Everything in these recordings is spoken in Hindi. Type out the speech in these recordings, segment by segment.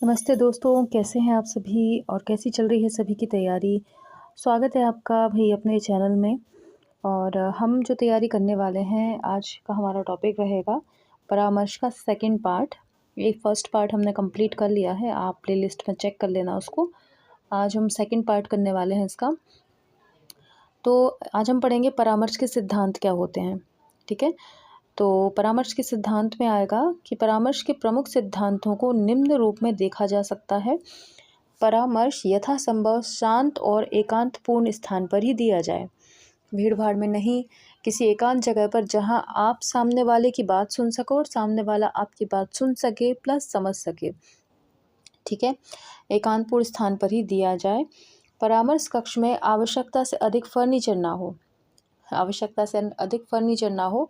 नमस्ते दोस्तों, कैसे हैं आप सभी और कैसी चल रही है सभी की तैयारी? स्वागत है आपका भई अपने चैनल में और हम जो तैयारी करने वाले हैं, आज का हमारा टॉपिक रहेगा परामर्श का सेकंड पार्ट। ये फर्स्ट पार्ट हमने कंप्लीट कर लिया है, आप प्लेलिस्ट में चेक कर लेना उसको। आज हम सेकंड पार्ट करने वाले हैं इसका। तो आज हम पढ़ेंगे परामर्श के सिद्धांत क्या होते हैं, ठीक है? तो परामर्श के सिद्धांत में आएगा कि परामर्श के प्रमुख सिद्धांतों को निम्न रूप में देखा जा सकता है। परामर्श यथासंभव शांत और एकांतपूर्ण स्थान पर ही दिया जाए, भीड़-भाड़ में नहीं, किसी एकांत जगह पर जहां आप सामने वाले की बात सुन सको और सामने वाला आपकी बात सुन सके प्लस समझ सके, ठीक है? एकांतपूर्ण स्थान पर ही दिया जाए। परामर्श कक्ष में आवश्यकता से अधिक फर्नीचर ना हो, आवश्यकता से अधिक फर्नीचर ना हो,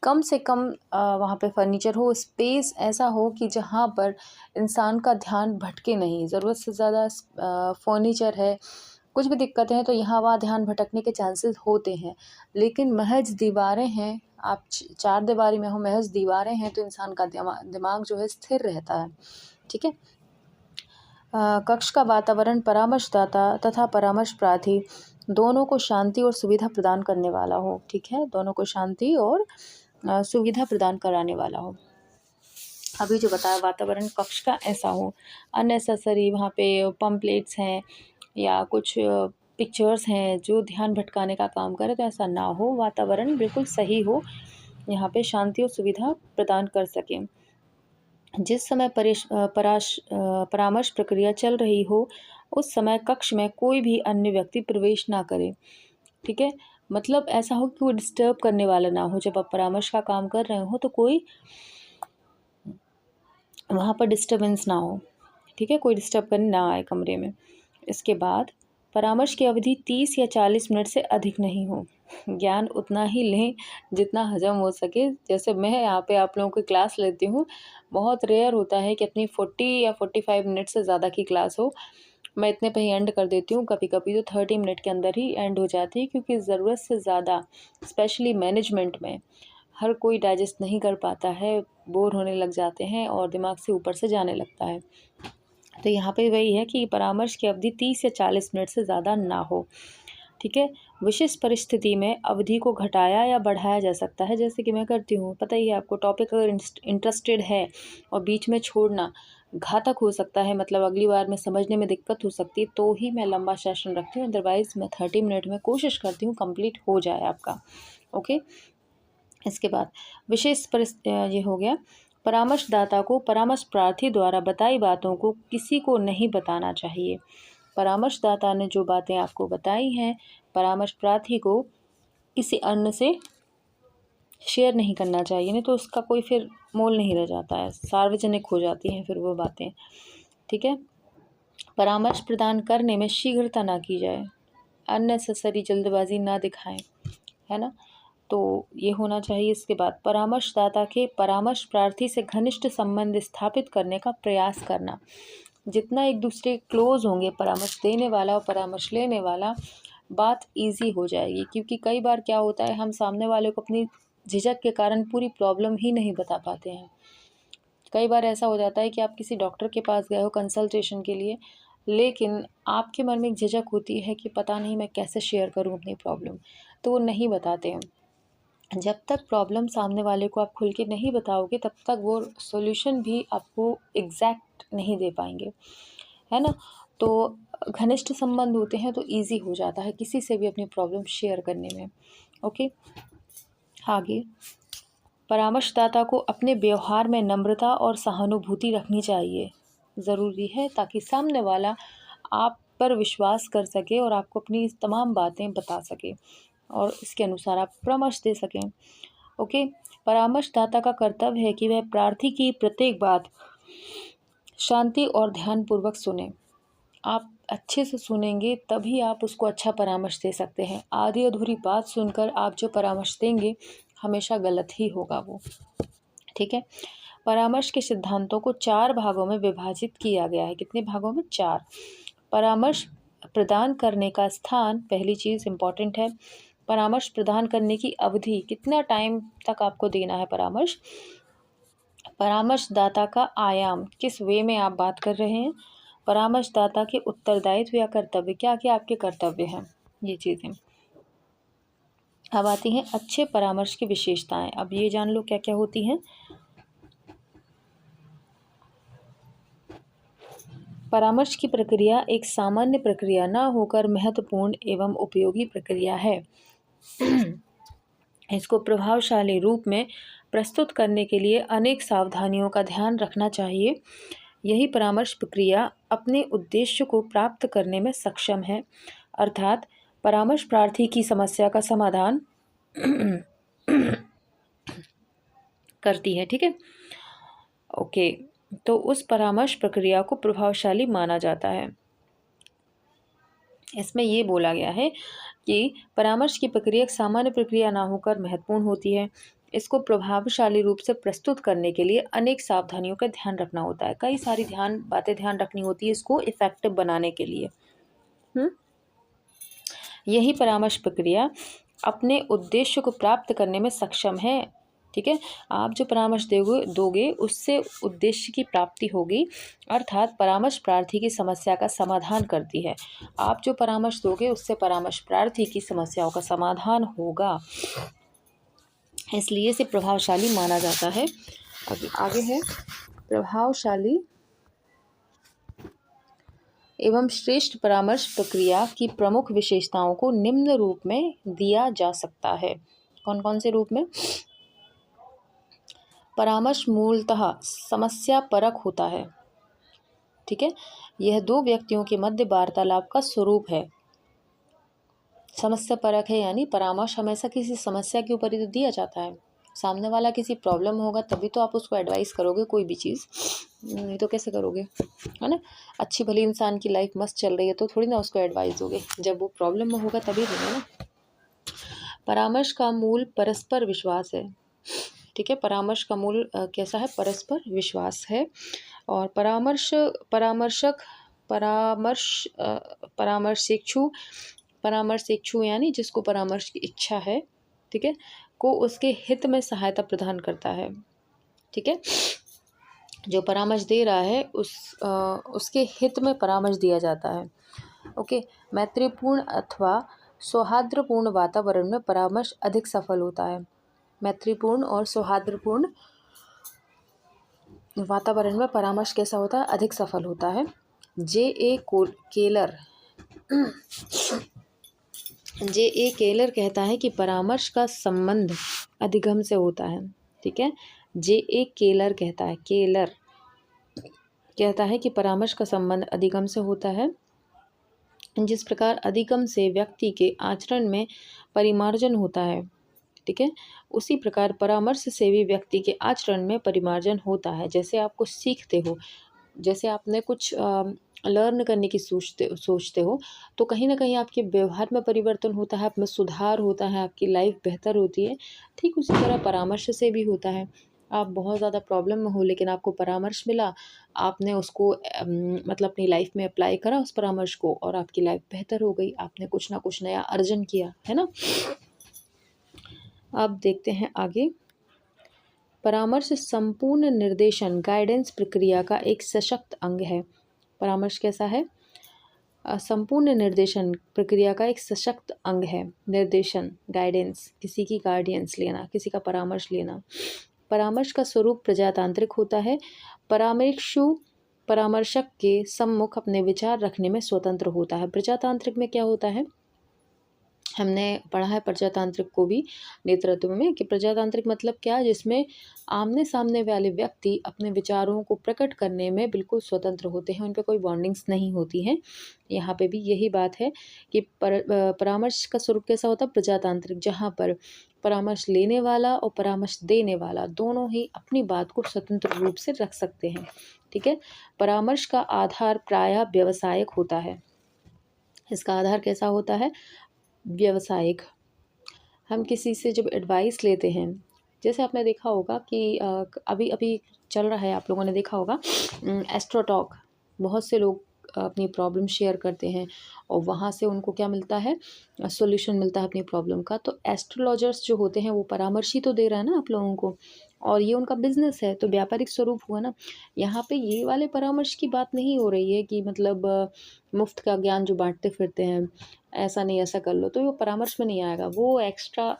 कम से कम वहाँ पे फर्नीचर हो, स्पेस ऐसा हो कि जहाँ पर इंसान का ध्यान भटके नहीं। ज़रूरत से ज़्यादा फर्नीचर है, कुछ भी दिक्कतें हैं तो यहाँ वहाँ ध्यान भटकने के चांसेस होते हैं। लेकिन महज दीवारें हैं, आप चार दीवारी में हो, महज दीवारें हैं तो इंसान का दिमाग जो है स्थिर रहता है, ठीक है? कक्ष का वातावरण परामर्शदाता तथा परामर्श प्रार्थी दोनों को शांति और सुविधा प्रदान करने वाला हो, ठीक है? दोनों को शांति और सुविधा प्रदान कराने वाला हो। अभी जो बताया वातावरण कक्ष का ऐसा हो, अननेसेसरी वहाँ पे पम्पलेट्स हैं या कुछ पिक्चर्स हैं जो ध्यान भटकाने का काम करे, तो ऐसा ना हो। वातावरण बिल्कुल सही हो, यहाँ पे शांति और सुविधा प्रदान कर सकें। जिस समय परामर्श प्रक्रिया चल रही हो, उस समय कक्ष में कोई भी अन्य व्यक्ति प्रवेश ना करे, ठीक है? मतलब ऐसा हो कि कोई डिस्टर्ब करने वाला ना हो। जब आप परामर्श का काम कर रहे हो तो कोई वहाँ पर डिस्टर्बेंस ना हो, ठीक है? कोई डिस्टर्ब करने ना आए कमरे में। इसके बाद परामर्श की अवधि 30 या 40 मिनट से अधिक नहीं हो। ज्ञान उतना ही लें जितना हजम हो सके। जैसे मैं यहाँ पे आप लोगों की क्लास लेती हूँ, बहुत रेयर होता है कि अपनी 40 या 45 मिनट से ज़्यादा की क्लास हो। मैं इतने पे ही एंड कर देती हूँ, कभी-कभी तो 30 मिनट के अंदर ही एंड हो जाती है, क्योंकि ज़रूरत से ज़्यादा स्पेशली मैनेजमेंट में हर कोई डाइजेस्ट नहीं कर पाता है, बोर होने लग जाते हैं और दिमाग से ऊपर से जाने लगता है। तो यहाँ पे वही है कि परामर्श की अवधि 30 या 40 मिनट से ज़्यादा ना हो, ठीक है? विशेष परिस्थिति में अवधि को घटाया या बढ़ाया जा सकता है, जैसे कि मैं करती हूँ। पता ही है आपको, टॉपिक अगर इंटरेस्टेड है और बीच में छोड़ना घातक हो सकता है, मतलब अगली बार में समझने में दिक्कत हो सकती है, तो ही मैं लंबा सेशन रखती हूँ। अदरवाइज़ मैं 30 मिनट में कोशिश करती हूँ कंप्लीट हो जाए आपका, ओके? इसके बाद ये हो गया। परामर्शदाता को परामर्श प्रार्थी द्वारा बताई बातों को किसी को नहीं बताना चाहिए। परामर्शदाता ने जो बातें आपको बताई हैं, परामर्श प्रार्थी को किसी अन्य से शेयर नहीं करना चाहिए, नहीं तो उसका कोई फिर मोल नहीं रह जाता है, सार्वजनिक हो जाती हैं फिर वो बातें, ठीक है? परामर्श प्रदान करने में शीघ्रता ना की जाए, अननेसेसरी जल्दबाजी ना दिखाएं, है ना? तो ये होना चाहिए। इसके बाद परामर्शदाता के परामर्श प्रार्थी से घनिष्ठ संबंध स्थापित करने का प्रयास करना। जितना एक दूसरे क्लोज होंगे परामर्श देने वाला और परामर्श लेने वाला, बात इजी हो जाएगी। क्योंकि कई बार क्या होता है, हम सामने वाले को अपनी झिझक के कारण पूरी प्रॉब्लम ही नहीं बता पाते हैं। कई बार ऐसा हो जाता है कि आप किसी डॉक्टर के पास गए हो कंसल्टेशन के लिए, लेकिन आपके मन में एक झिझक होती है कि पता नहीं मैं कैसे शेयर करूं अपनी प्रॉब्लम, तो वो नहीं बताते हैं। जब तक प्रॉब्लम सामने वाले को आप खुल के नहीं बताओगे, तब तक वो सॉल्यूशन भी आपको एग्जैक्ट नहीं दे पाएंगे, है ना? तो घनिष्ठ संबंध होते हैं तो इजी हो जाता है किसी से भी अपनी प्रॉब्लम शेयर करने में, ओके? आगे, परामर्शदाता को अपने व्यवहार में नम्रता और सहानुभूति रखनी चाहिए, ज़रूरी है, ताकि सामने वाला आप पर विश्वास कर सके और आपको अपनी तमाम बातें बता सके और इसके अनुसार आप परामर्श दे सकें, ओके? परामर्शदाता का कर्तव्य है कि वह प्रार्थी की प्रत्येक बात शांति और ध्यानपूर्वक सुने। आप अच्छे से सुनेंगे तभी आप उसको अच्छा परामर्श दे सकते हैं। आधी अधूरी बात सुनकर आप जो परामर्श देंगे, हमेशा गलत ही होगा वो, ठीक है? परामर्श के सिद्धांतों को 4 भागों में विभाजित किया गया है। कितने भागों में? 4। परामर्श प्रदान करने का स्थान, पहली चीज़ इम्पॉर्टेंट है। परामर्श प्रदान करने की अवधि, कितना टाइम तक आपको देना है परामर्श। परामर्शदाता का आयाम, किस वे में आप बात कर रहे हैं। परामर्शदाता के उत्तरदायित्व या कर्तव्य, क्या क्या आपके कर्तव्य हैं, ये चीज़ें। अब आती हैं अच्छे परामर्श की विशेषताएं। अब ये जान लो क्या क्या होती हैं। परामर्श की प्रक्रिया एक सामान्य प्रक्रिया न होकर महत्वपूर्ण एवं उपयोगी प्रक्रिया है। इसको प्रभावशाली रूप में प्रस्तुत करने के लिए अनेक सावधानियों का ध्यान रखना चाहिए। यही परामर्श प्रक्रिया अपने उद्देश्य को प्राप्त करने में सक्षम है, अर्थात परामर्श प्रार्थी की समस्या का समाधान करती है। ठीक है, ओके। तो उस परामर्श प्रक्रिया को प्रभावशाली माना जाता है। इसमें ये बोला गया है कि परामर्श की प्रक्रिया एक सामान्य प्रक्रिया ना होकर महत्वपूर्ण होती है। इसको प्रभावशाली रूप से प्रस्तुत करने के लिए अनेक सावधानियों का ध्यान रखना होता है। कई सारी बातें ध्यान रखनी होती है इसको इफेक्टिव बनाने के लिए। यही परामर्श प्रक्रिया अपने उद्देश्य को प्राप्त करने में सक्षम है। ठीक है, आप जो परामर्श दोगे उससे उद्देश्य की प्राप्ति होगी, अर्थात परामर्श प्रार्थी की समस्या का समाधान करती है। आप जो परामर्श दोगे उससे परामर्श प्रार्थी की समस्याओं का समाधान होगा, इसलिए इसे प्रभावशाली माना जाता है। आगे है प्रभावशाली एवं श्रेष्ठ परामर्श प्रक्रिया की प्रमुख विशेषताओं को निम्न रूप में दिया जा सकता है। कौन कौन से रूप में। परामर्श मूलतः समस्या परक होता है। ठीक है, यह दो व्यक्तियों के मध्य वार्तालाप का स्वरूप है। समस्या परक है यानी परामर्श हमेशा किसी समस्या के ऊपर ही तो दिया जाता है। सामने वाला किसी प्रॉब्लम होगा तभी तो आप उसको एडवाइस करोगे कोई भी चीज़, नहीं तो कैसे करोगे, है ना। अच्छी भली इंसान की लाइफ मस्त चल रही है तो थोड़ी ना उसको एडवाइस दोगे, जब वो प्रॉब्लम में होगा तभी दोगे ना। परामर्श का मूल परस्पर विश्वास है। ठीक है, परामर्श का मूल कैसा है, परस्पर विश्वास है। और परामर्शेक्षु यानी जिसको परामर्श की इच्छा है, ठीक है, को उसके हित में सहायता प्रदान करता है। ठीक है, जो परामर्श दे रहा है उसके हित में परामर्श दिया जाता है। ओके, मैत्रीपूर्ण अथवा सौहार्दपूर्ण वातावरण में परामर्श अधिक सफल होता है। मैत्रीपूर्ण और सौहार्दपूर्ण वातावरण में परामर्श कैसा होता है, अधिक सफल होता है। J.A. केलर कहता है कि परामर्श का संबंध अधिगम से होता है। ठीक है, J.A. केलर कहता है कि परामर्श का संबंध अधिगम से होता है। जिस प्रकार अधिगम से व्यक्ति के आचरण में परिमार्जन होता है, ठीक है, उसी प्रकार परामर्श से भी व्यक्ति के आचरण में परिमार्जन होता है। जैसे आप कुछ सीखते हो, जैसे आपने कुछ लर्न करने की सोचते हो तो कहीं ना कहीं आपके व्यवहार में परिवर्तन होता है, आप में सुधार होता है, आपकी लाइफ बेहतर होती है। ठीक उसी तरह परामर्श से भी होता है। आप बहुत ज़्यादा प्रॉब्लम में हो लेकिन आपको परामर्श मिला, आपने उसको मतलब अपनी लाइफ में अप्लाई करा उस परामर्श को और आपकी लाइफ बेहतर हो गई, आपने कुछ ना कुछ नया अर्जन किया, है ना। अब देखते हैं आगे। परामर्श संपूर्ण निर्देशन गाइडेंस प्रक्रिया का एक सशक्त अंग है। परामर्श कैसा है, संपूर्ण निर्देशन प्रक्रिया का एक सशक्त अंग है। निर्देशन गाइडेंस, किसी की गाइडेंस लेना, किसी का परामर्श लेना। परामर्श का स्वरूप प्रजातांत्रिक होता है। परामर्शक के सम्मुख अपने विचार रखने में स्वतंत्र होता है। प्रजातांत्रिक में क्या होता है, हमने पढ़ा है प्रजातांत्रिक को भी नेतृत्व में कि प्रजातांत्रिक मतलब क्या, जिसमें आमने सामने वाले व्यक्ति अपने विचारों को प्रकट करने में बिल्कुल स्वतंत्र होते हैं, उन पर कोई बॉन्डिंग्स नहीं होती हैं। यहाँ पे भी यही बात है कि परामर्श का स्वरूप कैसा होता है, प्रजातांत्रिक, जहाँ पर परामर्श लेने वाला और परामर्श देने वाला दोनों ही अपनी बात को स्वतंत्र रूप से रख सकते हैं। ठीक है, परामर्श का आधार प्रायः व्यावसायिक होता है। इसका आधार कैसा होता है, व्यावसायिक। हम किसी से जब एडवाइस लेते हैं, जैसे आपने देखा होगा कि अभी अभी चल रहा है, आप लोगों ने देखा होगा एस्ट्रो टॉक, बहुत से लोग अपनी प्रॉब्लम शेयर करते हैं और वहाँ से उनको क्या मिलता है, सॉल्यूशन मिलता है अपनी प्रॉब्लम का। तो एस्ट्रोलॉजर्स जो होते हैं वो परामर्श ही तो दे रहा है ना आप लोगों को, और ये उनका बिजनेस है, तो व्यापारिक स्वरूप हुआ ना। यहाँ पे ये वाले परामर्श की बात नहीं हो रही है कि मतलब मुफ्त का ज्ञान जो बांटते फिरते हैं, ऐसा नहीं ऐसा कर लो, तो वो परामर्श में नहीं आएगा, वो एक्स्ट्रा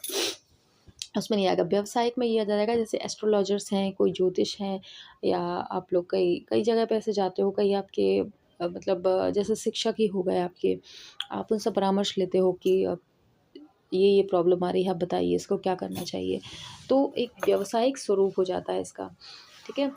उसमें नहीं आएगा। व्यवसायिक में ये आ जाएगा, जैसे एस्ट्रोलॉजर्स हैं, कोई ज्योतिष हैं, या आप लोग कई कई जगह पे ऐसे जाते हो, कई आपके मतलब जैसे शिक्षक ही हो गए आपके, आप उनसे परामर्श लेते हो कि ये प्रॉब्लम आ रही है, आप बताइए इसको क्या करना चाहिए। तो एक व्यावसायिक स्वरूप हो जाता है इसका, ठीक है।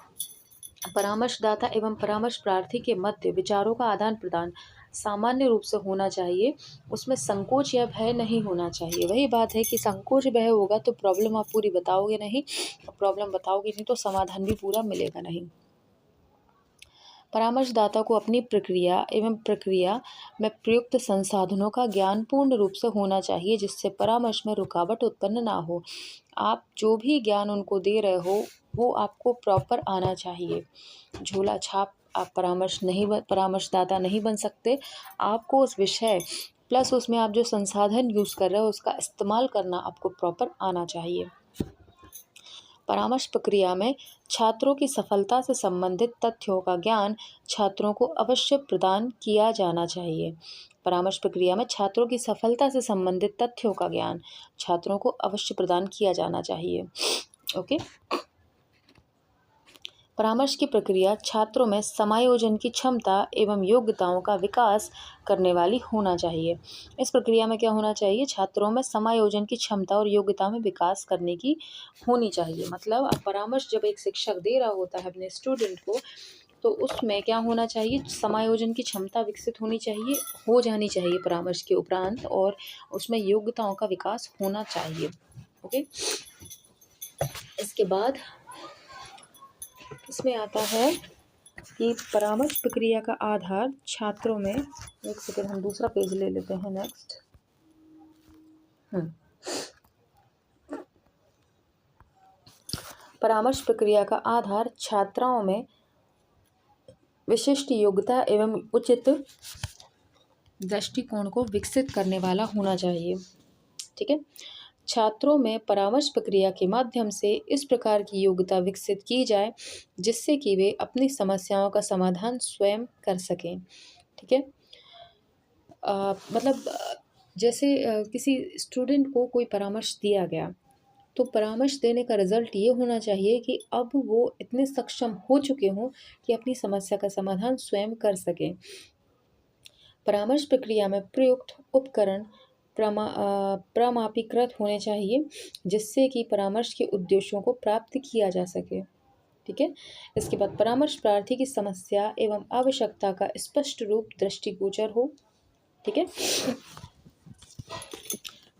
परामर्शदाता एवं परामर्श प्रार्थी के मध्य विचारों का आदान प्रदान सामान्य रूप से होना चाहिए, उसमें संकोच या भय नहीं होना चाहिए। वही बात है कि संकोच भय होगा तो प्रॉब्लम आप पूरी बताओगे नहीं, प्रॉब्लम बताओगे नहीं तो समाधान भी पूरा मिलेगा नहीं। परामर्शदाता को अपनी प्रक्रिया में प्रयुक्त संसाधनों का ज्ञान पूर्ण रूप से होना चाहिए, जिससे परामर्श में रुकावट उत्पन्न ना हो। आप जो भी ज्ञान उनको दे रहे हो वो आपको प्रॉपर आना चाहिए। झोला छाप आप परामर्शदाता नहीं बन सकते। आपको उस विषय प्लस उसमें आप जो संसाधन यूज़ कर रहे हो उसका इस्तेमाल करना आपको प्रॉपर आना चाहिए। परामर्श प्रक्रिया में छात्रों की सफलता से संबंधित तथ्यों का ज्ञान छात्रों को अवश्य प्रदान किया जाना चाहिए। परामर्श प्रक्रिया में छात्रों की सफलता से संबंधित तथ्यों का ज्ञान छात्रों को अवश्य प्रदान किया जाना चाहिए। ओके। परामर्श की प्रक्रिया छात्रों में समायोजन की क्षमता एवं योग्यताओं का विकास करने वाली होना चाहिए। इस प्रक्रिया में क्या होना चाहिए, छात्रों में समायोजन की क्षमता और योग्यता में विकास करने की होनी चाहिए। मतलब आप परामर्श जब एक शिक्षक दे रहा होता है अपने स्टूडेंट को, तो उसमें क्या होना चाहिए, समायोजन की क्षमता विकसित होनी चाहिए, हो जानी चाहिए परामर्श के उपरांत, और उसमें योग्यताओं का विकास होना चाहिए। ओके। इसके बाद इसमें आता है कि परामर्श प्रक्रिया का आधार छात्रों में, एक सेकंड हम दूसरा पेज ले लेते हैं नेक्स्ट। परामर्श प्रक्रिया का आधार छात्राओं में विशिष्ट योग्यता एवं उचित दृष्टिकोण को विकसित करने वाला होना चाहिए। ठीक है। छात्रों में परामर्श प्रक्रिया के माध्यम से इस प्रकार की योग्यता विकसित की जाए जिससे कि वे अपनी समस्याओं का समाधान स्वयं कर सकें। ठीक है। मतलब जैसे किसी स्टूडेंट को कोई परामर्श दिया गया, तो परामर्श देने का रिजल्ट ये होना चाहिए कि अब वो इतने सक्षम हो चुके हों कि अपनी समस्या का समाधान स्वयं कर सकें। परामर्श प्रक्रिया में प्रयुक्त उपकरण प्रमापीकृत होने चाहिए जिससे कि परामर्श के उद्देश्यों को प्राप्त किया जा सके। ठीक है। इसके बाद परामर्श प्रार्थी की समस्या एवं आवश्यकता का स्पष्ट रूप दृष्टिगोचर हो। ठीक है।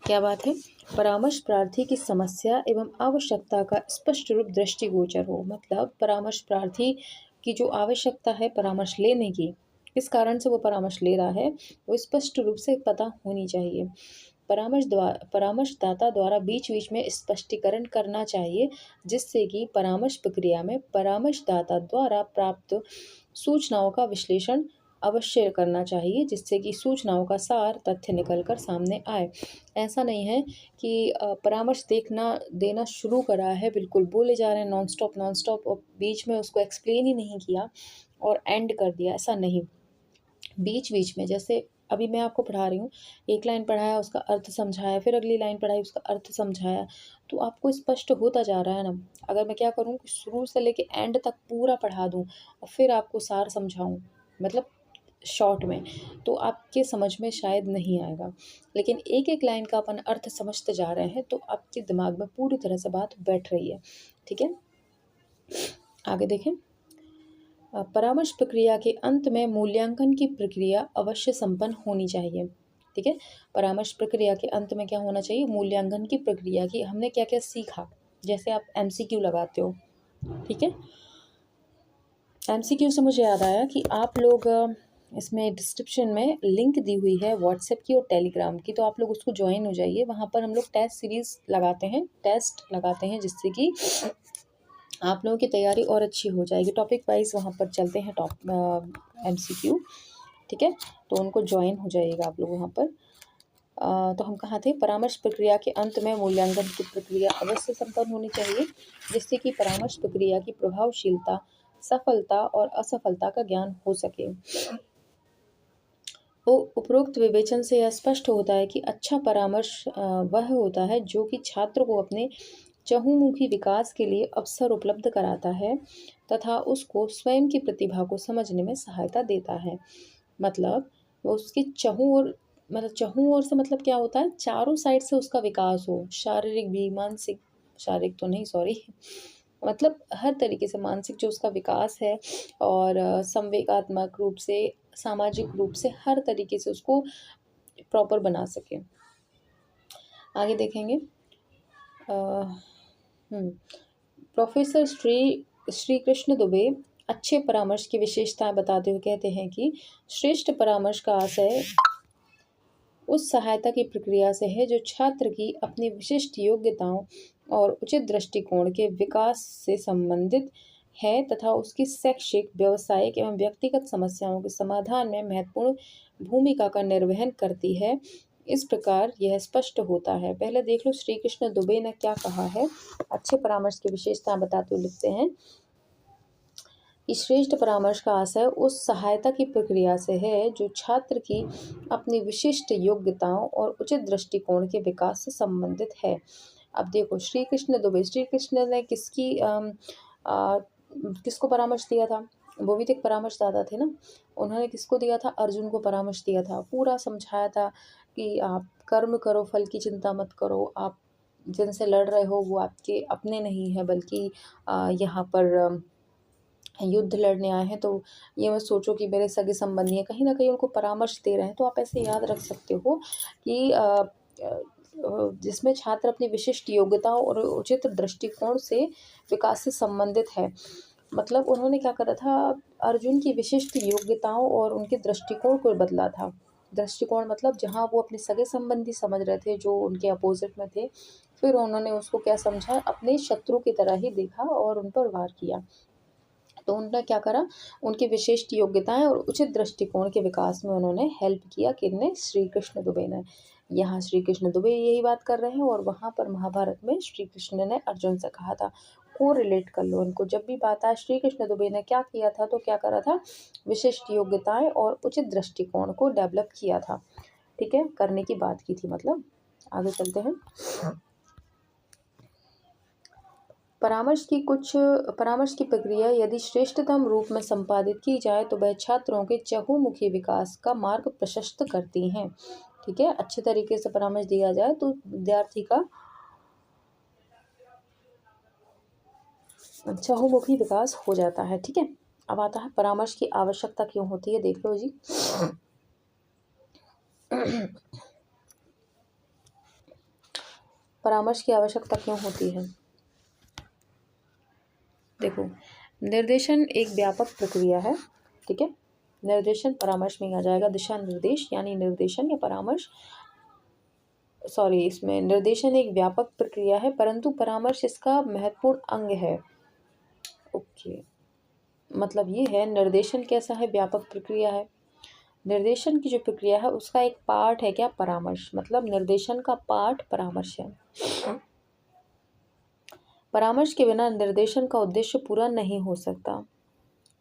क्या बात है, परामर्श प्रार्थी की समस्या एवं आवश्यकता का स्पष्ट रूप दृष्टिगोचर हो, मतलब परामर्श प्रार्थी की जो आवश्यकता है परामर्श लेने की, किस कारण से वो परामर्श ले रहा है, वो स्पष्ट रूप से पता होनी चाहिए। परामर्शदाता द्वारा बीच बीच में स्पष्टीकरण करना चाहिए जिससे कि परामर्श प्रक्रिया में परामर्शदाता द्वारा प्राप्त सूचनाओं का विश्लेषण अवश्य करना चाहिए जिससे कि सूचनाओं का सार तथ्य निकलकर सामने आए। ऐसा नहीं है कि परामर्श देना शुरू करा है, बिल्कुल बोले जा रहे हैं नॉन स्टॉप और बीच में उसको एक्सप्लेन ही नहीं किया और एंड कर दिया, ऐसा नहीं। बीच बीच में, जैसे अभी मैं आपको पढ़ा रही हूँ, एक लाइन पढ़ाया उसका अर्थ समझाया, फिर अगली लाइन पढ़ाई उसका अर्थ समझाया, तो आपको स्पष्ट होता जा रहा है ना। अगर मैं क्या करूँ, शुरू से लेके एंड तक पूरा पढ़ा दूँ और फिर आपको सार समझाऊँ, मतलब शॉर्ट में, तो आपके समझ में शायद नहीं आएगा। लेकिन एक एक लाइन का अपन अर्थ समझते जा रहे हैं तो आपके दिमाग में पूरी तरह से बात बैठ रही है। ठीक है। आगे देखें। परामर्श प्रक्रिया के अंत में मूल्यांकन की प्रक्रिया अवश्य संपन्न होनी चाहिए। ठीक है। परामर्श प्रक्रिया के अंत में क्या होना चाहिए, मूल्यांकन की प्रक्रिया की हमने क्या क्या सीखा। जैसे आप MCQ लगाते हो, ठीक है। MCQ से मुझे याद आया कि आप लोग इसमें डिस्क्रिप्शन में लिंक दी हुई है व्हाट्सएप की और टेलीग्राम की, तो आप लोग उसको ज्वाइन हो जाइए। वहाँ पर हम लोग टेस्ट लगाते हैं जिससे कि आप लोगों की तैयारी और अच्छी हो जाएगी। टॉपिक वाइज वहाँ पर चलते हैं MCQ। ठीक है। तो उनको ज्वाइन हो जाइएगा आप लोग वहाँ पर। तो हम कहाँ थे, परामर्श प्रक्रिया के अंत में मूल्यांकन की प्रक्रिया अवश्य संपन्न होनी चाहिए, जिससे कि परामर्श प्रक्रिया की प्रभावशीलता, सफलता और असफलता का ज्ञान हो सके। उपरोक्त विवेचन से यह स्पष्ट होता है कि अच्छा परामर्श वह होता है जो कि छात्र को अपने चहुमुखी विकास के लिए अवसर उपलब्ध कराता है तथा उसको स्वयं की प्रतिभा को समझने में सहायता देता है। मतलब वो उसकी चहुँ ओर, मतलब चहुँ ओर से मतलब क्या होता है, चारों साइड से उसका विकास हो, शारीरिक भी, मानसिक, शारीरिक तो नहीं सॉरी मतलब हर तरीके से मानसिक जो उसका विकास है और संवेगात्मक रूप से, सामाजिक रूप से, हर तरीके से उसको प्रॉपर बना सके। आगे देखेंगे। प्रोफेसर श्री कृष्ण दुबे अच्छे परामर्श की विशेषताएं बताते हुए कहते हैं कि श्रेष्ठ परामर्श का आशय उस सहायता की प्रक्रिया से है जो छात्र की अपनी विशिष्ट योग्यताओं और उचित दृष्टिकोण के विकास से संबंधित है तथा उसकी शैक्षिक, व्यावसायिक एवं व्यक्तिगत समस्याओं के समाधान में महत्वपूर्ण भूमिका का निर्वहन करती है। इस प्रकार यह स्पष्ट होता है। पहले देख लो श्री कृष्ण दुबे ने क्या कहा है। अच्छे परामर्श की विशेषताएं बताते हुए लिखते हैं कि श्रेष्ठ परामर्श का आशय उस सहायता की प्रक्रिया से है जो छात्र की अपनी विशिष्ट योग्यताओं और उचित दृष्टिकोण के विकास से संबंधित है। अब देखो श्री कृष्ण ने किसको परामर्श दिया था, वो भी तो एक परामर्शदाता थे ना। उन्होंने किसको दिया था, अर्जुन को परामर्श दिया था, पूरा समझाया था कि आप कर्म करो, फल की चिंता मत करो, आप जिनसे लड़ रहे हो वो आपके अपने नहीं है बल्कि यहाँ पर युद्ध लड़ने आए हैं, तो ये मत सोचो कि मेरे सगे संबंधी हैं, कहीं ना कहीं उनको परामर्श दे रहे हैं। तो आप ऐसे याद रख सकते हो कि जिसमें छात्र अपनी विशिष्ट योग्यताओं और उचित दृष्टिकोण से विकास से संबंधित है। मतलब उन्होंने क्या करा था, अर्जुन की विशिष्ट योग्यताओं और उनके दृष्टिकोण को बदला था। दृष्टिकोण मतलब जहाँ वो अपने सगे संबंधी समझ रहे थे जो उनके अपोजिट में थे, फिर उन्होंने उसको क्या समझा, अपने शत्रु की तरह ही देखा और उन पर वार किया। तो उन्होंने क्या करा, उनकी विशिष्ट योग्यताएं और उचित दृष्टिकोण के विकास में उन्होंने हेल्प किया। किसने, श्री कृष्ण दुबे ने। यहाँ श्री कृष्ण दुबे यही बात कर रहे हैं और वहाँ पर महाभारत में श्री कृष्ण ने अर्जुन से कहा था। को रिलेट कर लो इनको, जब भी बात आए श्री कृष्ण दुबे ने क्या किया था, तो क्या करा था, विशिष्ट योग्यताएं और उचित दृष्टिकोण को डेवलप किया था। ठीक है, करने की बात की थी। मतलब आगे चलते हैं। परामर्श की प्रक्रिया यदि श्रेष्ठतम रूप में संपादित की जाए तो वह छात्रों के चहुमुखी विकास का मार्ग प्रशस्त करती हैं। ठीक है, अच्छे तरीके से परामर्श दिया जाए तो विद्यार्थी का चहुमुखी विकास हो जाता है। ठीक है, अब आता है परामर्श की आवश्यकता क्यों होती है। देख लो जी। परामर्श की आवश्यकता क्यों होती है। देखो, निर्देशन एक व्यापक प्रक्रिया है। ठीक है, निर्देशन परामर्श में आ जाएगा। दिशा निर्देश यानी निर्देशन या परामर्श, सॉरी, इसमें निर्देशन एक व्यापक प्रक्रिया है परंतु परामर्श इसका महत्वपूर्ण अंग है। ओके, मतलब ये है, निर्देशन कैसा है, व्यापक प्रक्रिया है। निर्देशन की जो प्रक्रिया है उसका एक पार्ट है क्या, परामर्श। मतलब निर्देशन का पार्ट परामर्श है। परामर्श के बिना निर्देशन का उद्देश्य पूरा नहीं हो सकता।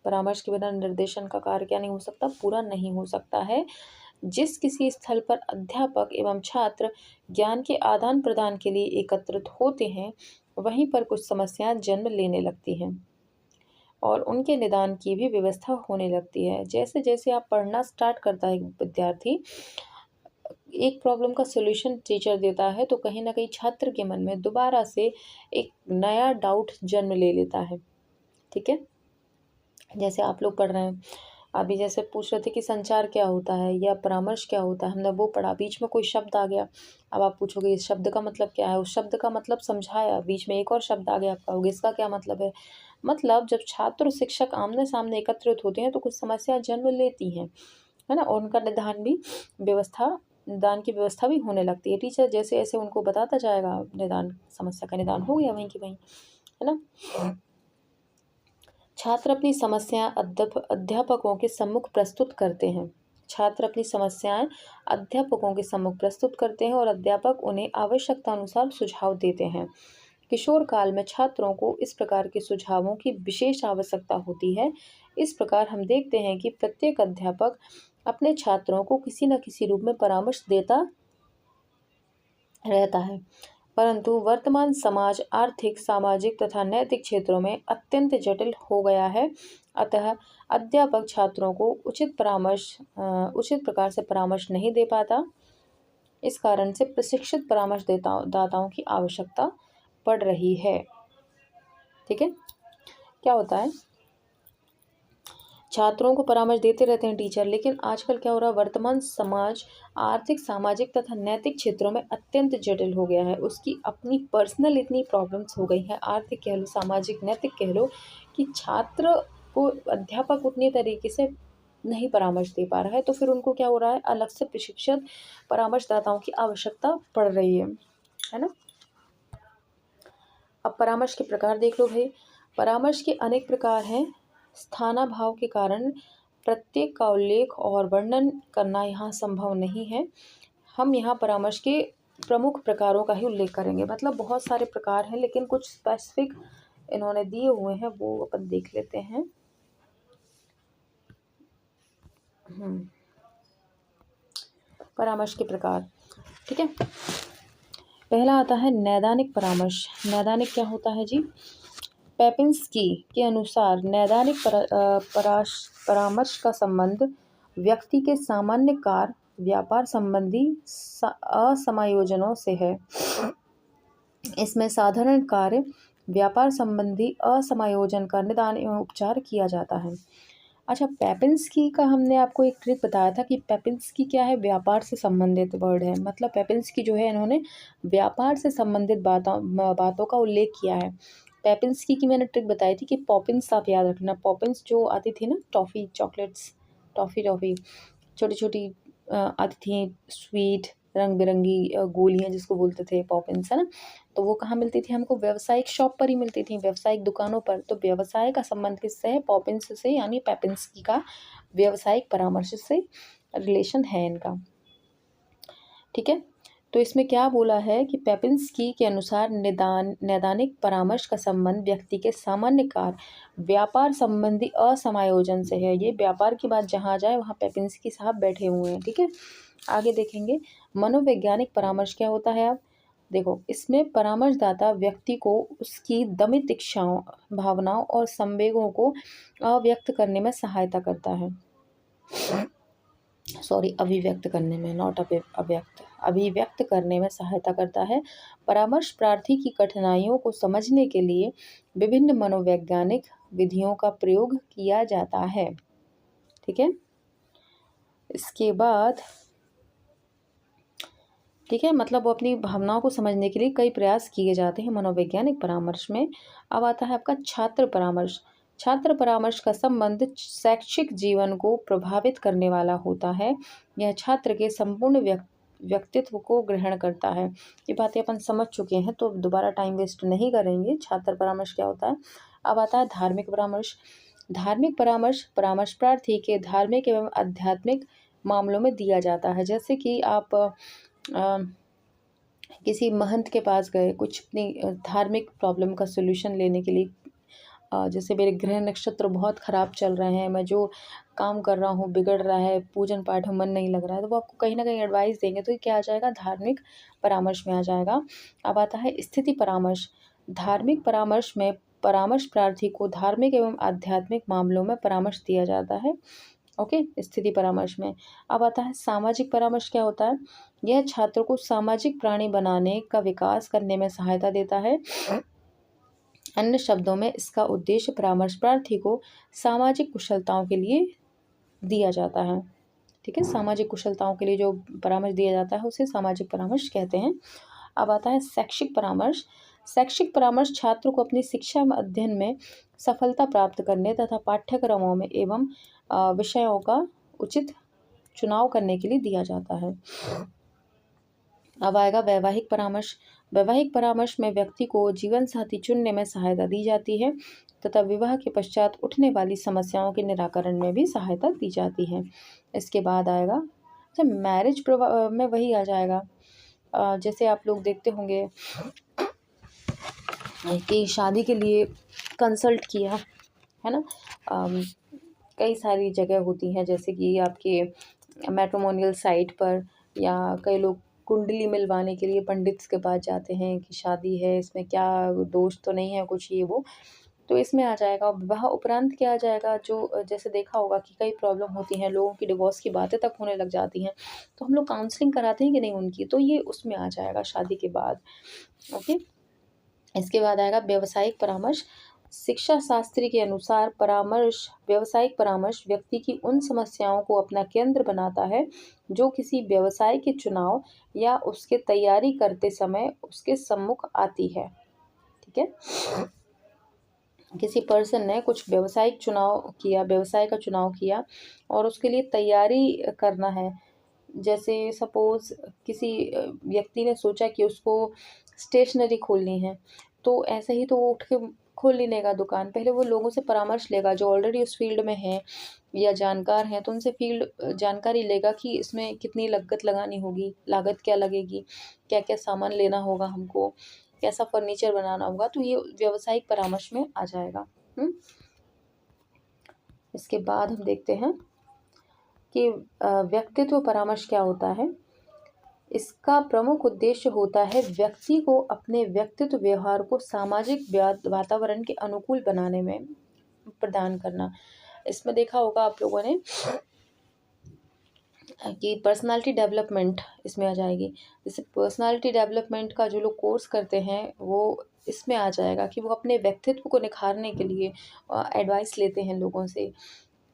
परामर्श के बिना निर्देशन का कार्य क्या नहीं हो सकता, पूरा नहीं हो सकता है। जिस किसी स्थल पर अध्यापक एवं छात्र ज्ञान के आदान प्रदान के लिए एकत्रित होते हैं, वहीं पर कुछ समस्याएं जन्म लेने लगती हैं और उनके निदान की भी व्यवस्था होने लगती है। जैसे जैसे आप पढ़ना स्टार्ट करता है विद्यार्थी, एक प्रॉब्लम का सॉल्यूशन टीचर देता है तो कहीं ना कहीं छात्र के मन में दोबारा से एक नया डाउट जन्म ले लेता है। ठीक है, जैसे आप लोग पढ़ रहे हैं अभी, जैसे पूछ रहे थे कि संचार क्या होता है या परामर्श क्या होता है, हमने वो पढ़ा, बीच में कोई शब्द आ गया, अब आप पूछोगे इस शब्द का मतलब क्या है, उस शब्द का मतलब समझाया, बीच में एक और शब्द आ गया, आप कहोगे इसका क्या मतलब है। मतलब जब छात्र और शिक्षक आमने सामने एकत्रित होते हैं तो कुछ समस्या जन्म लेती हैं, है ना, और उनका निदान की व्यवस्था भी होने लगती है। टीचर जैसे जैसे उनको बताता जाएगा, निदान, समस्या का निदान हो गया वहीं की वहीं, है ना। छात्र अपनी समस्या अध्यापकों के सम्मुख प्रस्तुत करते हैं। छात्र अपनी समस्याएं अध्यापकों के सम्मुख प्रस्तुत करते हैं और अध्यापक उन्हें आवश्यकता अनुसार सुझाव देते हैं। किशोर काल में छात्रों को इस प्रकार के सुझावों की विशेष आवश्यकता होती है। इस प्रकार हम देखते हैं कि प्रत्येक अध्यापक अपने छात्रों को किसी न किसी रूप में परामर्श देता रहता है, परंतु वर्तमान समाज आर्थिक, सामाजिक तथा नैतिक क्षेत्रों में अत्यंत जटिल हो गया है। अतः अध्यापक छात्रों को उचित प्रकार से परामर्श नहीं दे पाता। इस कारण से प्रशिक्षित परामर्श दाताओं की आवश्यकता पड़ रही है। ठीक है, क्या होता है, छात्रों को परामर्श देते रहते हैं टीचर, लेकिन आजकल क्या हो रहा है, वर्तमान समाज आर्थिक, सामाजिक तथा नैतिक क्षेत्रों में अत्यंत जटिल हो गया है। उसकी अपनी पर्सनल इतनी प्रॉब्लम्स हो गई हैं, आर्थिक कह लो, सामाजिक, नैतिक कह लो, कि छात्र को अध्यापक उतनी तरीके से नहीं परामर्श दे पा रहा है। तो फिर उनको क्या हो रहा है, अलग से प्रशिक्षित परामर्शदाताओं की आवश्यकता पड़ रही है ना। अब परामर्श के प्रकार देख लो भाई। परामर्श के अनेक प्रकार हैं। स्थानाभाव के कारण प्रत्येक का उल्लेख और वर्णन करना यहाँ संभव नहीं है। हम यहाँ परामर्श के प्रमुख प्रकारों का ही उल्लेख करेंगे। मतलब बहुत सारे प्रकार हैं, लेकिन कुछ स्पेसिफिक इन्होंने दिए हुए हैं, वो अपन देख लेते हैं। परामर्श के प्रकार, ठीक है। पहला आता है नैदानिक परामर्श। नैदानिक क्या होता है जी? पेपिंस्की के अनुसार नैदानिक परामर्श का संबंध व्यक्ति के सामान्य कार्य, व्यापार संबंधी असमायोजनों से है। इसमें साधारण कार्य, व्यापार संबंधी असमायोजन का निदान एवं उपचार किया जाता है। अच्छा, पेपिंस्की का हमने आपको एक ट्रिक बताया था कि पेपिंस्की क्या है, व्यापार से संबंधित वर्ड है। मतलब पेपिंस्की जो है, इन्होंने व्यापार से संबंधित बातों का उल्लेख किया है। पेपिंस्की की मैंने ट्रिक बताई थी कि पॉपिंस, आप याद रखना, पॉपिंस जो आती थी ना, टॉफ़ी, चॉकलेट्स, टॉफ़ी छोटी छोटी आती थी, स्वीट रंग बिरंगी गोलियाँ जिसको बोलते थे, पॉपिंस, है ना। तो वो कहाँ मिलती थी हमको? व्यावसायिक शॉप पर ही मिलती थी, व्यावसायिक दुकानों पर। तो व्यवसाय का संबंध किससे है? पॉपिंस से, यानी पेपिंस्की का व्यावसायिक परामर्श से रिलेशन है इनका। ठीक है, तो इसमें क्या बोला है कि पेपिंस्की के अनुसार नैदानिक परामर्श का संबंध व्यक्ति के सामान्य कार्य, व्यापार संबंधी असमायोजन से है। ये व्यापार की बात जहाँ जाए वहाँ पेपिंस्की साहब बैठे हुए हैं। ठीक है, आगे देखेंगे मनोवैज्ञानिक परामर्श क्या होता है। आप देखो, इसमें परामर्शदाता व्यक्ति को उसकी दमित इच्छाओं, भावनाओं और संवेगों को अभिव्यक्त करने में सहायता करता है। अभिव्यक्त करने में, नॉट अव्यक्त, अभिव्यक्त करने में सहायता करता है। परामर्श प्रार्थी की कठिनाइयों को समझने के लिए विभिन्न मनोवैज्ञानिक विधियों का प्रयोग किया जाता है। ठीक है, इसके बाद, ठीक है, मतलब वो अपनी भावनाओं को समझने के लिए कई प्रयास किए जाते हैं मनोवैज्ञानिक परामर्श में। अब आता है आपका छात्र परामर्श। छात्र परामर्श का संबंध शैक्षिक जीवन को प्रभावित करने वाला होता है। यह छात्र के संपूर्ण व्यक्तित्व को ग्रहण करता है। ये बातें अपन समझ चुके हैं, तो दोबारा टाइम वेस्ट नहीं करेंगे। छात्र परामर्श क्या होता है। अब आता है धार्मिक परामर्श। धार्मिक परामर्श परामर्श प्रार्थी के धार्मिक एवं आध्यात्मिक मामलों में दिया जाता है। जैसे कि आप किसी महंत के पास गए कुछ अपनी धार्मिक प्रॉब्लम का सलूशन लेने के लिए, जैसे मेरे ग्रह नक्षत्र बहुत ख़राब चल रहे हैं, मैं जो काम कर रहा हूँ बिगड़ रहा है, पूजन पाठ में मन नहीं लग रहा है, तो वो आपको कहीं ना कहीं एडवाइस देंगे, तो ये क्या आ जाएगा? धार्मिक परामर्श में आ जाएगा। अब आता है स्थिति परामर्श। धार्मिक परामर्श में परामर्श प्रार्थी को धार्मिक एवं आध्यात्मिक मामलों में परामर्श दिया जाता है। ओके, स्थिति परामर्श में। अब आता है सामाजिक परामर्श क्या होता है। यह छात्र को सामाजिक प्राणी बनाने का विकास करने में सहायता देता है। अन्य शब्दों में इसका उद्देश्य परामर्श प्रार्थी को सामाजिक कुशलताओं के लिए दिया जाता है। ठीक है, सामाजिक कुशलताओं के लिए जो परामर्श दिया जाता है उसे सामाजिक परामर्श कहते हैं। अब आता है शैक्षिक परामर्श। शैक्षिक परामर्श छात्र को अपनी शिक्षा में अध्ययन में सफलता प्राप्त करने तथा पाठ्यक्रमों में एवं विषयों का उचित चुनाव करने के लिए दिया जाता है। अब आएगा वैवाहिक परामर्श। वैवाहिक परामर्श में व्यक्ति को जीवन साथी चुनने में सहायता दी जाती है तथा विवाह के पश्चात उठने वाली समस्याओं के निराकरण में भी सहायता दी जाती है। इसके बाद आएगा, अच्छा मैरिज में वही आ जाएगा, जैसे आप लोग देखते होंगे कि शादी के लिए कंसल्ट किया है ना, कई सारी जगह होती हैं, जैसे कि आपके मैट्रिमोनियल साइट पर, या कई लोग कुंडली मिलवाने के लिए पंडित के पास जाते हैं कि शादी है, इसमें क्या दोष तो नहीं है कुछ, ये वो, तो इसमें आ जाएगा। विवाह उपरांत क्या आ जाएगा, जो जैसे देखा होगा कि कई प्रॉब्लम होती हैं, लोगों की डिवोर्स की बातें तक होने लग जाती हैं, तो हम लोग काउंसलिंग कराते हैं कि नहीं उनकी, तो ये उसमें आ जाएगा शादी के बाद। ओके, इसके बाद आएगा व्यावसायिक परामर्श। शिक्षा शास्त्री के अनुसार व्यावसायिक परामर्श व्यक्ति की उन समस्याओं को अपना केंद्र बनाता है जो किसी व्यवसाय के चुनाव या उसके तैयारी करते समय उसके सम्मुख आती है। ठीक है, किसी पर्सन ने कुछ व्यवसाय का चुनाव किया और उसके लिए तैयारी करना है, जैसे सपोज किसी व्यक्ति ने सोचा कि उसको स्टेशनरी खोलनी है, तो ऐसे ही तो वो उठ के खोल नहीं लेगा दुकान, पहले वो लोगों से परामर्श लेगा जो ऑलरेडी उस फील्ड में हैं या जानकार हैं, तो उनसे जानकारी लेगा कि इसमें कितनी लागत लगानी होगी, लागत क्या लगेगी, क्या क्या सामान लेना होगा हमको, कैसा फर्नीचर बनाना होगा, तो ये व्यावसायिक परामर्श में आ जाएगा। इसके बाद हम देखते हैं कि व्यक्तित्व परामर्श क्या होता है। इसका प्रमुख उद्देश्य होता है व्यक्ति को अपने व्यक्तित्व व्यवहार को सामाजिक वातावरण के अनुकूल बनाने में प्रदान करना। इसमें देखा होगा आप लोगों ने कि पर्सनालिटी डेवलपमेंट इसमें आ जाएगी। जैसे पर्सनालिटी डेवलपमेंट का जो लोग कोर्स करते हैं वो इसमें आ जाएगा कि वो अपने व्यक्तित्व को निखारने के लिए एडवाइस लेते हैं लोगों से,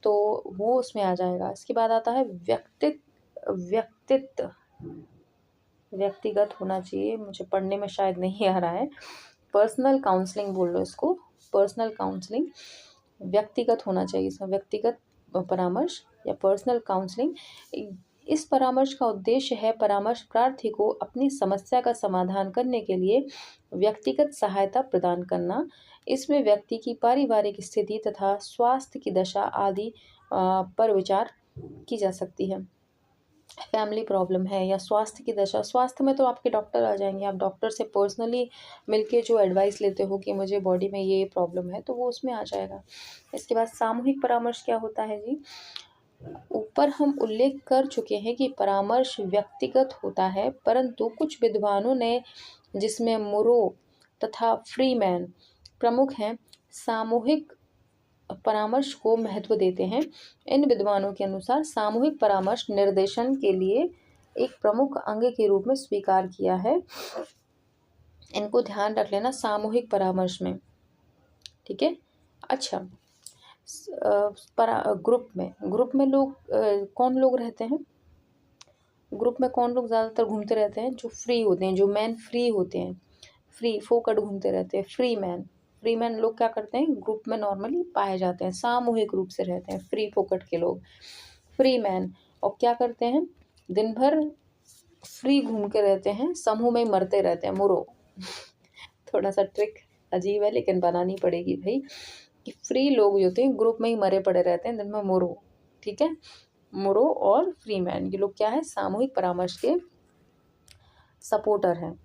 तो वो उसमें आ जाएगा। इसके बाद आता है व्यक्तिगत होना चाहिए, मुझे पढ़ने में शायद नहीं आ रहा है, पर्सनल काउंसलिंग बोल लो इसको, पर्सनल काउंसलिंग व्यक्तिगत होना चाहिए, इसमें व्यक्तिगत परामर्श या पर्सनल काउंसलिंग। इस परामर्श का उद्देश्य है परामर्श प्रार्थी को अपनी समस्या का समाधान करने के लिए व्यक्तिगत सहायता प्रदान करना। इसमें व्यक्ति की पारिवारिक स्थिति तथा स्वास्थ्य की दशा आदि पर विचार की जा सकती है। फैमिली प्रॉब्लम है या स्वास्थ्य की दशा, स्वास्थ्य में तो आपके डॉक्टर आ जाएंगे, आप डॉक्टर से पर्सनली मिलके जो एडवाइस लेते हो कि मुझे बॉडी में ये प्रॉब्लम है, तो वो उसमें आ जाएगा। इसके बाद सामूहिक परामर्श क्या होता है जी, ऊपर हम उल्लेख कर चुके हैं कि परामर्श व्यक्तिगत होता है, परंतु कुछ विद्वानों ने, जिसमें मुरो तथा फ्रीमैन प्रमुख हैं, सामूहिक परामर्श को महत्व देते हैं। इन विद्वानों के अनुसार सामूहिक परामर्श निर्देशन के लिए एक प्रमुख अंग के रूप में स्वीकार किया है। इनको ध्यान रख लेना सामूहिक परामर्श में, ठीक है। अच्छा, ग्रुप में लोग कौन लोग रहते हैं, ग्रुप में कौन लोग ज़्यादातर घूमते रहते हैं, जो फ्री होते हैं, जो मैन फ्री होते हैं, फ्री फोकट घूमते रहते हैं, फ्री मैन लोग क्या करते हैं, ग्रुप में नॉर्मली पाए जाते हैं, सामूहिक रूप से रहते हैं फ्री फोकट के लोग, फ्री मैन। और क्या करते हैं, दिन भर फ्री घूम के रहते हैं, समूह में मरते रहते हैं, मुरो थोड़ा सा ट्रिक अजीब है लेकिन बनानी पड़ेगी भाई, कि फ्री लोग जो होते हैं ग्रुप में ही मरे पड़े रहते हैं दिन में, मुरो, ठीक है। मुरो और फ्री मैन ये लोग क्या है, सामूहिक परामर्श के सपोर्टर हैं,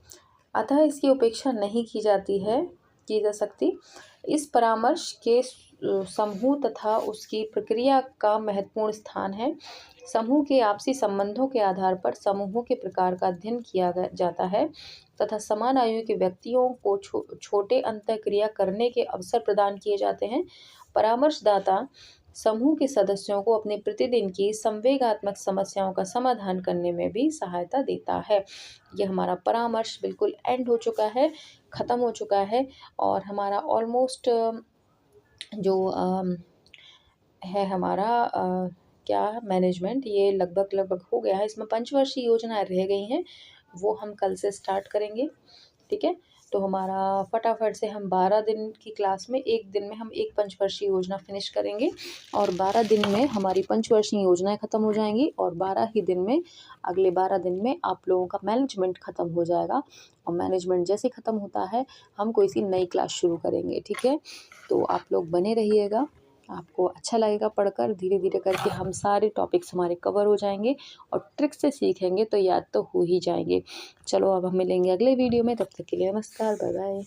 अतः इसकी उपेक्षा नहीं की जा सकती। इस परामर्श के समूह तथा उसकी प्रक्रिया का महत्वपूर्ण स्थान है। समूह के आपसी संबंधों के आधार पर समूहों के प्रकार का अध्ययन किया जाता है तथा समान आयु के व्यक्तियों को छोटे अंतःक्रिया करने के अवसर प्रदान किए जाते हैं। परामर्शदाता समूह के सदस्यों को अपने प्रतिदिन की संवेगात्मक समस्याओं का समाधान करने में भी सहायता देता है। ये हमारा परामर्श बिल्कुल एंड हो चुका है, ख़त्म हो चुका है, और हमारा ऑलमोस्ट जो है हमारा क्या मैनेजमेंट, ये लगभग हो गया है। इसमें पंचवर्षीय योजनाएं रह गई हैं, वो हम कल से स्टार्ट करेंगे, ठीक है। तो हमारा फटाफट से हम 12 दिन की क्लास में 1 दिन में हम एक पंचवर्षीय योजना फिनिश करेंगे और 12 दिन में हमारी पंचवर्षीय योजनाएं ख़त्म हो जाएंगी और 12 ही दिन में अगले 12 दिन में आप लोगों का मैनेजमेंट ख़त्म हो जाएगा। और मैनेजमेंट जैसे ख़त्म होता है हम कोई सी नई क्लास शुरू करेंगे, ठीक है। तो आप लोग बने रहिएगा, आपको अच्छा लगेगा पढ़कर। धीरे धीरे करके हम सारे टॉपिक्स हमारे कवर हो जाएंगे और ट्रिक से सीखेंगे तो याद तो हो ही जाएंगे। चलो अब हम मिलेंगे अगले वीडियो में, तब तक के लिए नमस्कार, बाय बाय।